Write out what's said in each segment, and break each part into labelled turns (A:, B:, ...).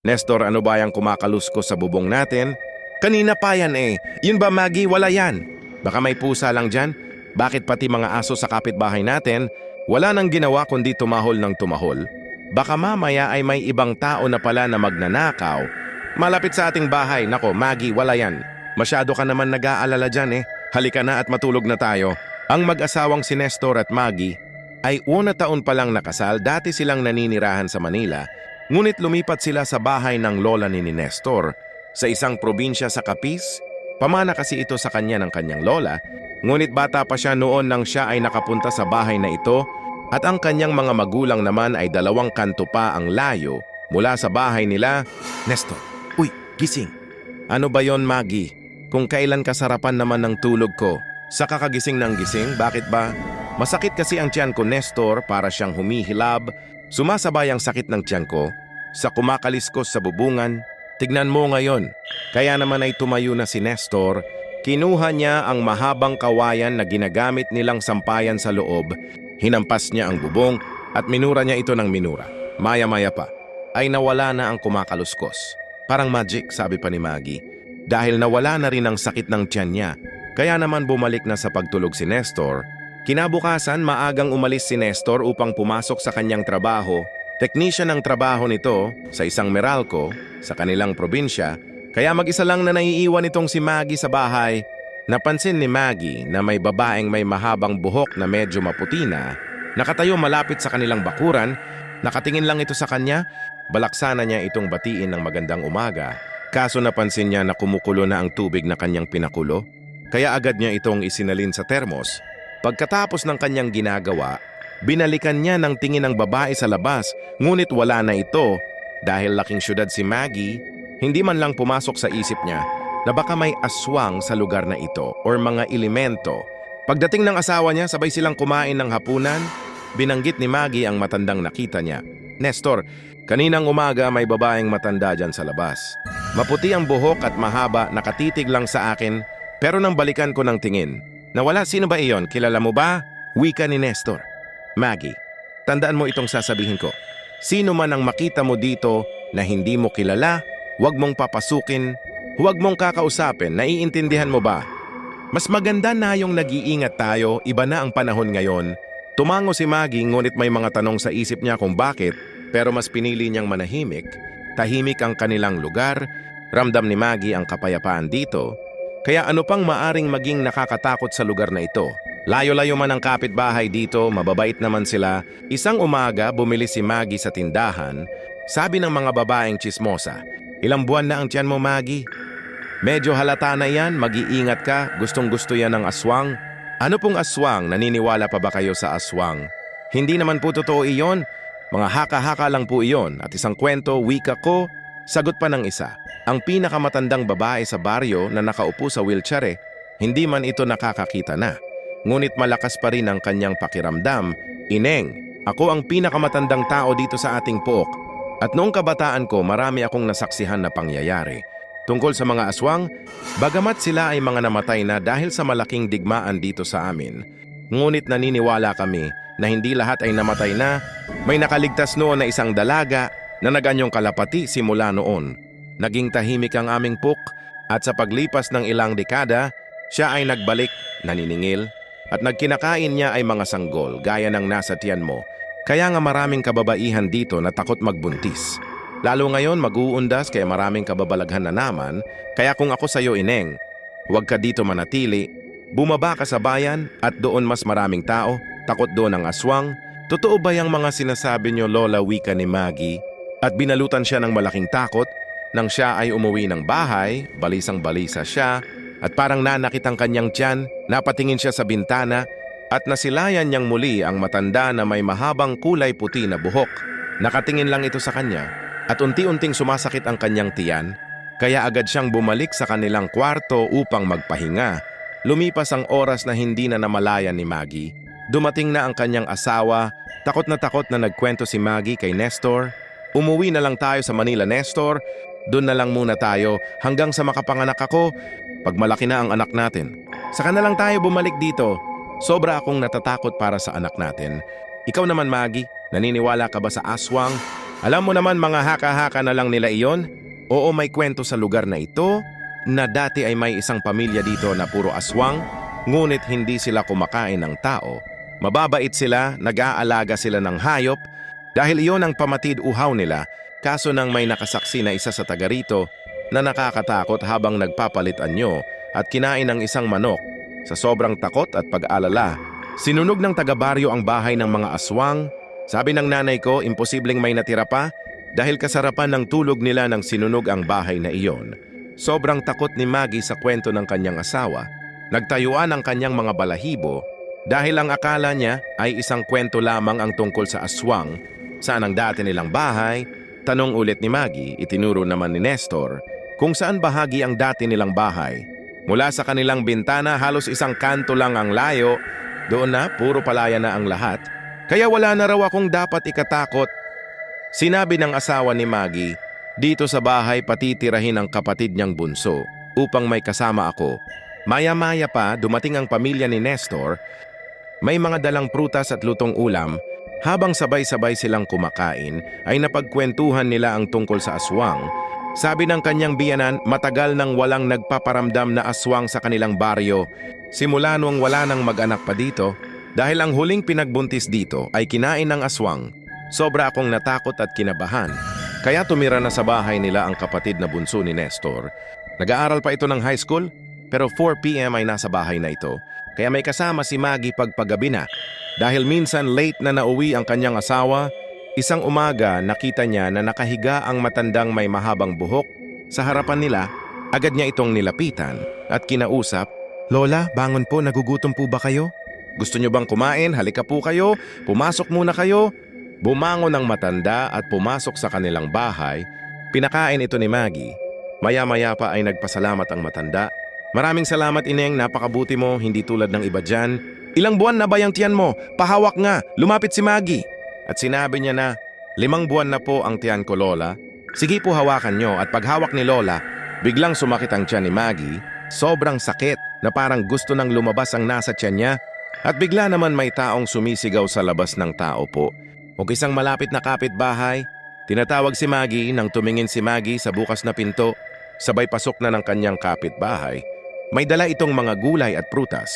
A: Nestor, ano ba yung kumakaluskos sa bubong natin? Kanina pa yan eh. Yun ba, Maggie? Wala yan. Baka may pusa lang dyan. Bakit pati mga aso sa kapitbahay natin, wala nang ginawa kundi tumahol ng tumahol? Baka mamaya ay may ibang tao na pala na magnanakaw. Malapit sa ating bahay. Nako, Maggie, wala yan. Masyado ka naman nag-aalala dyan eh. Halika na at matulog na tayo. Ang mag-asawang si Nestor at Maggie ay 1 taon pa lang nakasal. Dati silang naninirahan sa Manila. Ngunit lumipat sila sa bahay ng lola ni Nestor sa isang probinsya sa Capiz. Pamana kasi ito sa kanya ng kanyang lola. Ngunit bata pa siya noon nang siya ay nakapunta sa bahay na ito at ang kanyang mga magulang naman ay 2 kanto pa ang layo mula sa bahay nila. Nestor, uy, gising. Ano ba yon, Maggie? Kung kailan kasarapan naman ng tulog ko, sa kakagising ng gising, bakit ba? Masakit kasi ang tiyan ko, Nestor, para siyang humihilab. Sumasabay ang sakit ng tiyan ko sa kumakaliskos sa bubungan. Tignan mo ngayon. Kaya naman ay tumayo na si Nestor. Kinuha niya ang mahabang kawayan na ginagamit nilang sampayan sa loob. Hinampas niya ang bubong at minura niya ito ng minura. Maya-maya pa ay nawala na ang kumakaluskos. Parang magic, sabi pa ni Maggie. Dahil nawala na rin ang sakit ng tiyan niya. Kaya naman bumalik na sa pagtulog si Nestor. Kinabukasan, maagang umalis si Nestor upang pumasok sa kanyang trabaho. Technician ang trabaho nito sa isang Meralco sa kanilang probinsya, kaya mag-isa lang na naiiwan itong si Maggie sa bahay. Napansin ni Maggie na may babaeng may mahabang buhok na medyo maputi na, nakatayo malapit sa kanilang bakuran. Nakatingin lang ito sa kanya, balak sana niya itong batiin ng magandang umaga. Kaso napansin niya na kumukulo na ang tubig na kanyang pinakulo, kaya agad niya itong isinalin sa termos. Pagkatapos ng kanyang ginagawa, binalikan niya ng tingin ng babae sa labas, ngunit wala na ito. Dahil laking syudad si Maggie, hindi man lang pumasok sa isip niya na baka may aswang sa lugar na ito or mga elemento. Pagdating ng asawa niya, sabay silang kumain ng hapunan. Binanggit ni Maggie ang matandang nakita niya. Nestor, kaninang umaga may babaeng matanda dyan sa labas. Maputi ang buhok at mahaba, nakatitig lang sa akin, pero nang balikan ko ng tingin, nawala. Sino ba iyon? Kilala mo ba? Wika ni Nestor. Maggie, tandaan mo itong sasabihin ko. Sino man ang makita mo dito na hindi mo kilala, huwag mong papasukin, huwag mong kakausapin. Naiintindihan mo ba? Mas maganda na yung nag-iingat tayo, iba na ang panahon ngayon. Tumango si Maggie, ngunit may mga tanong sa isip niya kung bakit, pero mas pinili niyang manahimik. Tahimik ang kanilang lugar. Ramdam ni Maggie ang kapayapaan dito. Kaya ano pang maaring maging nakakatakot sa lugar na ito? Layo-layo man ang kapitbahay dito, mababait naman sila. Isang umaga, bumili si Maggie sa tindahan. Sabi ng mga babaeng tsismosa, "Ilang buwan na ang tiyan mo, Maggie? Medyo halata na yan, mag-iingat ka, gustong-gusto yan ng aswang." Ano pong aswang? Naniniwala pa ba kayo sa aswang? Hindi naman po totoo iyon. Mga haka-haka lang po iyon at isang kwento, wika ko. Sagot pa ng isa, ang pinakamatandang babae sa baryo na nakaupo sa wheelchair hindi man ito nakakakita na. Ngunit malakas pa rin ang kanyang pakiramdam. Ineng, ako ang pinakamatandang tao dito sa ating pook. At noong kabataan ko, marami akong nasaksihan na pangyayari. Tungkol sa mga aswang, bagamat sila ay mga namatay na dahil sa malaking digmaan dito sa amin. Ngunit naniniwala kami na hindi lahat ay namatay na. May nakaligtas noon na isang dalaga na naganyong kalapati simula noon. Naging tahimik ang aming puk at sa paglipas ng ilang dekada, siya ay nagbalik, naniningil, at nagkinakain niya ay mga sanggol gaya ng nasa tiyan mo. Kaya nga maraming kababaihan dito na takot magbuntis. Lalo ngayon mag-uundas kaya maraming kababalaghan na naman. Kaya kung ako sa'yo, Ineng, huwag ka dito manatili. Bumaba ka sa bayan at doon mas maraming tao, takot doon ang aswang. Totoo ba yung mga sinasabi niyo, Lola, wika ni Maggie? At binalutan siya ng malaking takot. Nang siya ay umuwi ng bahay, balisang-balisa siya at parang nanakit ang kanyang tiyan. Napatingin siya sa bintana at nasilayan niyang muli ang matanda na may mahabang kulay puti na buhok. Nakatingin lang ito sa kanya at unti-unting sumasakit ang kanyang tiyan. Kaya agad siyang bumalik sa kanilang kwarto upang magpahinga. Lumipas ang oras na hindi na namalayan ni Maggie. Dumating na ang kanyang asawa. Takot na nagkwento si Maggie kay Nestor. Umuwi na lang tayo sa Manila, Nestor. Doon na lang muna tayo hanggang sa makapanganak ako. Pag malaki na ang anak natin, saka na lang tayo bumalik dito. Sobra akong natatakot para sa anak natin. Ikaw naman, Maggie, naniniwala ka ba sa aswang? Alam mo naman mga haka-haka na lang nila iyon? Oo, may kwento sa lugar na ito na dati ay may isang pamilya dito na puro aswang, ngunit hindi sila kumakain ng tao. Mababait sila, nag-aalaga sila ng hayop, dahil iyon ang pamatid uhaw nila, kaso nang may nakasaksi na isa sa taga rito na nakakatakot habang nagpapalit anyo at kinain ng isang manok. Sa sobrang takot at pag-alala, sinunog ng taga-baryo ang bahay ng mga aswang. Sabi ng nanay ko, imposibleng may natira pa dahil kasarapan ng tulog nila nang sinunog ang bahay na iyon. Sobrang takot ni Maggie sa kwento ng kanyang asawa. Nagtayuan ang kanyang mga balahibo dahil ang akala niya ay isang kwento lamang ang tungkol sa aswang. Saan ang dati nilang bahay? Tanong ulit ni Maggie, itinuro naman ni Nestor kung saan bahagi ang dati nilang bahay. Mula sa kanilang bintana, halos isang kanto lang ang layo. Doon na, puro palaya na ang lahat. Kaya wala na raw akong dapat ikatakot. Sinabi ng asawa ni Maggie, dito sa bahay patitirahin ang kapatid niyang bunso upang may kasama ako. Maya-maya pa, dumating ang pamilya ni Nestor. May mga dalang prutas at lutong ulam. Habang sabay-sabay silang kumakain, ay napagkwentuhan nila ang tungkol sa aswang. Sabi ng kanyang biyanan, matagal nang walang nagpaparamdam na aswang sa kanilang baryo. Simula noong wala nang mag-anak pa dito, dahil ang huling pinagbuntis dito ay kinain ng aswang. Sobra akong natakot at kinabahan. Kaya tumira na sa bahay nila ang kapatid na bunso ni Nestor. Nag-aaral pa ito ng high school, pero 4 p.m. ay nasa bahay na ito. Kaya may kasama si Maggie pagpagabi na. Dahil minsan late na nauwi ang kanyang asawa, isang umaga nakita niya na nakahiga ang matandang may mahabang buhok. Sa harapan nila, agad niya itong nilapitan at kinausap, "Lola, bangon po, nagugutom po ba kayo? Gusto niyo bang kumain? Halika po kayo, pumasok muna kayo." Bumangon ang matanda at pumasok sa kanilang bahay. Pinakain ito ni Maggie. Maya-maya pa ay nagpasalamat ang matanda. "Maraming salamat ineng, napakabuti mo, hindi tulad ng iba dyan. Ilang buwan na ba yung tiyan mo? Pahawak nga." Lumapit si Maggie at sinabi niya na, 5 buwan na po ang tiyan ko, Lola. "Sige po, hawakan nyo." At paghawak ni Lola, biglang sumakit ang tiyan ni Maggie. Sobrang sakit na parang gusto nang lumabas ang nasa tiyan niya. At bigla naman may taong sumisigaw sa labas ng tao po. O isang malapit na kapitbahay. Tinatawag si Maggie nang tumingin si Maggie sa bukas na pinto. Sabay pasok na ng kanyang kapitbahay. May dala itong mga gulay at prutas.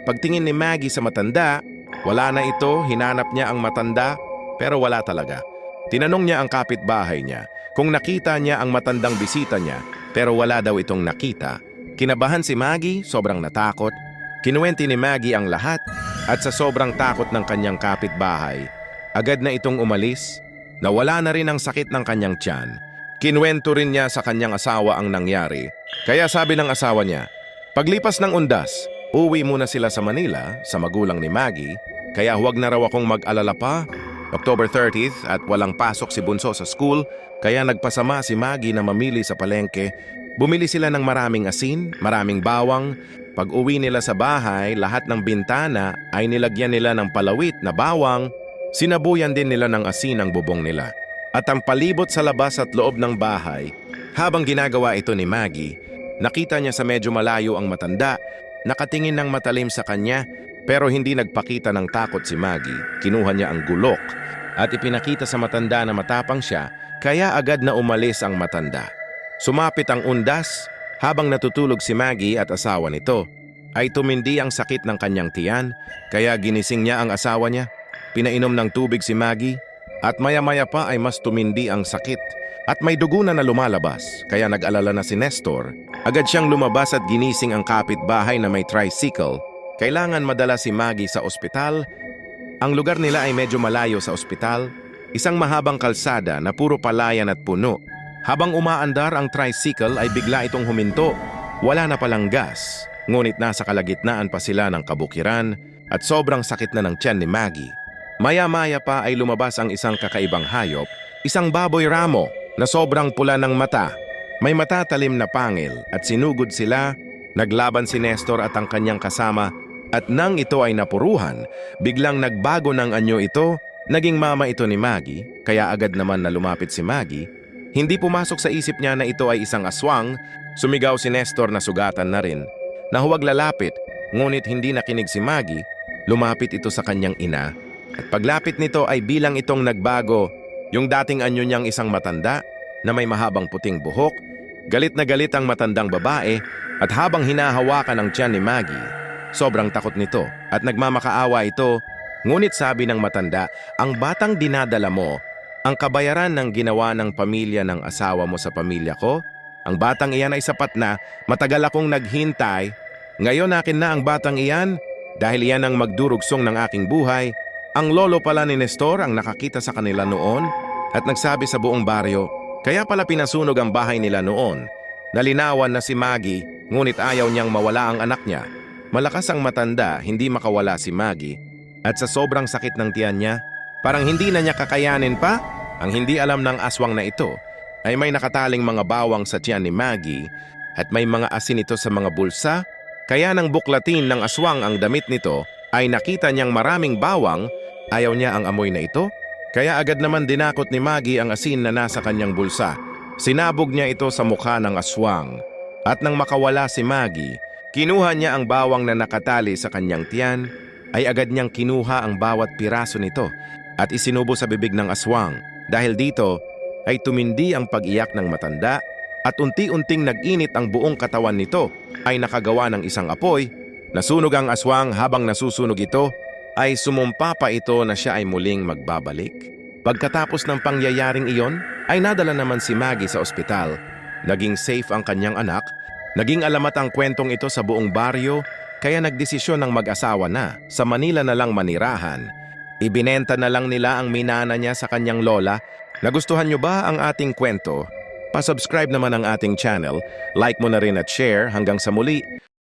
A: Pagtingin ni Maggie sa matanda, wala na ito, hinanap niya ang matanda, pero wala talaga. Tinanong niya ang kapitbahay niya kung nakita niya ang matandang bisita niya, pero wala daw itong nakita. Kinabahan si Maggie, sobrang natakot. Kinuwenti ni Maggie ang lahat at sa sobrang takot ng kanyang kapitbahay, agad na itong umalis. Nawala na rin ang sakit ng kanyang tiyan. Kinuwento rin niya sa kanyang asawa ang nangyari. Kaya sabi ng asawa niya, paglipas ng undas, uwi muna sila sa Manila sa magulang ni Maggie, kaya huwag na raw akong mag-alala pa. October 30th at walang pasok si Bunso sa school, kaya nagpasama si Maggie na mamili sa palengke. Bumili sila ng maraming asin, maraming bawang. Pag uwi nila sa bahay, lahat ng bintana ay nilagyan nila ng palawit na bawang. Sinabuyan din nila ng asin ang bubong nila. At ang palibot sa labas at loob ng bahay, habang ginagawa ito ni Maggie, nakita niya sa medyo malayo ang matanda, nakatingin ng matalim sa kanya, pero hindi nagpakita ng takot si Maggie. Kinuha niya ang gulok at ipinakita sa matanda na matapang siya, kaya agad na umalis ang matanda. Sumapit ang undas, habang natutulog si Maggie at asawa nito, ay tumindi ang sakit ng kanyang tiyan, kaya ginising niya ang asawa niya. Pinainom ng tubig si Maggie, at maya-maya pa ay mas tumindi ang sakit at may dugo na lumalabas, kaya nag-alala na si Nestor. Agad siyang lumabas at ginising ang kapitbahay na may tricycle. Kailangan madala si Maggie sa ospital. Ang lugar nila ay medyo malayo sa ospital, isang mahabang kalsada na puro palayan at puno. Habang umaandar ang tricycle ay bigla itong huminto. Wala na palang gas, ngunit nasa kalagitnaan pa sila ng kabukiran at sobrang sakit na ng tiyan ni Maggie. Maya-maya pa ay lumabas ang isang kakaibang hayop, isang baboy ramo na sobrang pula ng mata. May matatalim na pangil at sinugod sila. Naglaban si Nestor at ang kanyang kasama at nang ito ay napuruhan, biglang nagbago ng anyo ito. Naging mama ito ni Maggie, kaya agad naman na lumapit si Maggie. Hindi pumasok sa isip niya na ito ay isang aswang. Sumigaw si Nestor na sugatan na rin, na huwag lalapit, ngunit hindi nakinig si Maggie. Lumapit ito sa kanyang ina. At paglapit nito ay bilang itong nagbago, Yung dating anyo niyang isang matanda na may mahabang puting buhok, galit na galit ang matandang babae at habang hinahawakan ang tiyan ni Maggie, sobrang takot nito at nagmamakaawa ito. Ngunit sabi ng matanda, ang batang dinadala mo, ang kabayaran ng ginawa ng pamilya ng asawa mo sa pamilya ko, ang batang iyan ay sapat na, matagal akong naghintay. Ngayon akin na ang batang iyan dahil iyan ang magdurugsong ng aking buhay. Ang lolo pala ni Nestor ang nakakita sa kanila noon at nagsabi sa buong baryo, kaya pala pinasunog ang bahay nila noon. Nalinawan na si Maggie, ngunit ayaw niyang mawala ang anak niya. Malakas ang matanda, hindi makawala si Maggie. At sa sobrang sakit ng tiyan niya, parang hindi na niya kakayanin pa. Ang hindi alam ng aswang na ito ay may nakataling mga bawang sa tiyan ni Maggie at may mga asin ito sa mga bulsa. Kaya nang buklatin ng aswang ang damit nito ay nakita niyang maraming bawang. Ayaw niya ang amoy na ito. Kaya agad naman dinakot ni Maggie ang asin na nasa kanyang bulsa. Sinabog niya ito sa mukha ng aswang. At nang makawala si Maggie, kinuha niya ang bawang na nakatali sa kanyang tiyan, ay agad niyang kinuha ang bawat piraso nito at isinubo sa bibig ng aswang. Dahil dito ay tumindi ang pag-iyak ng matanda at unti-unting nag-init ang buong katawan nito ay nakagawa ng isang apoy. Nasunog ang aswang habang nasusunog ito ay sumumpa pa ito na siya ay muling magbabalik. Pagkatapos ng pangyayaring iyon ay nadala naman si Maggie sa ospital. Naging safe ang kanyang anak. Naging alamat ang kwentong ito sa buong baryo. Kaya nagdesisyon ng mag-asawa na sa Manila na lang manirahan. Ibinenta na lang nila ang minana niya sa kanyang lola. Nagustuhan niyo ba ang ating kwento? Pa-subscribe naman ang ating channel, like mo na rin at share. Hanggang sa muli.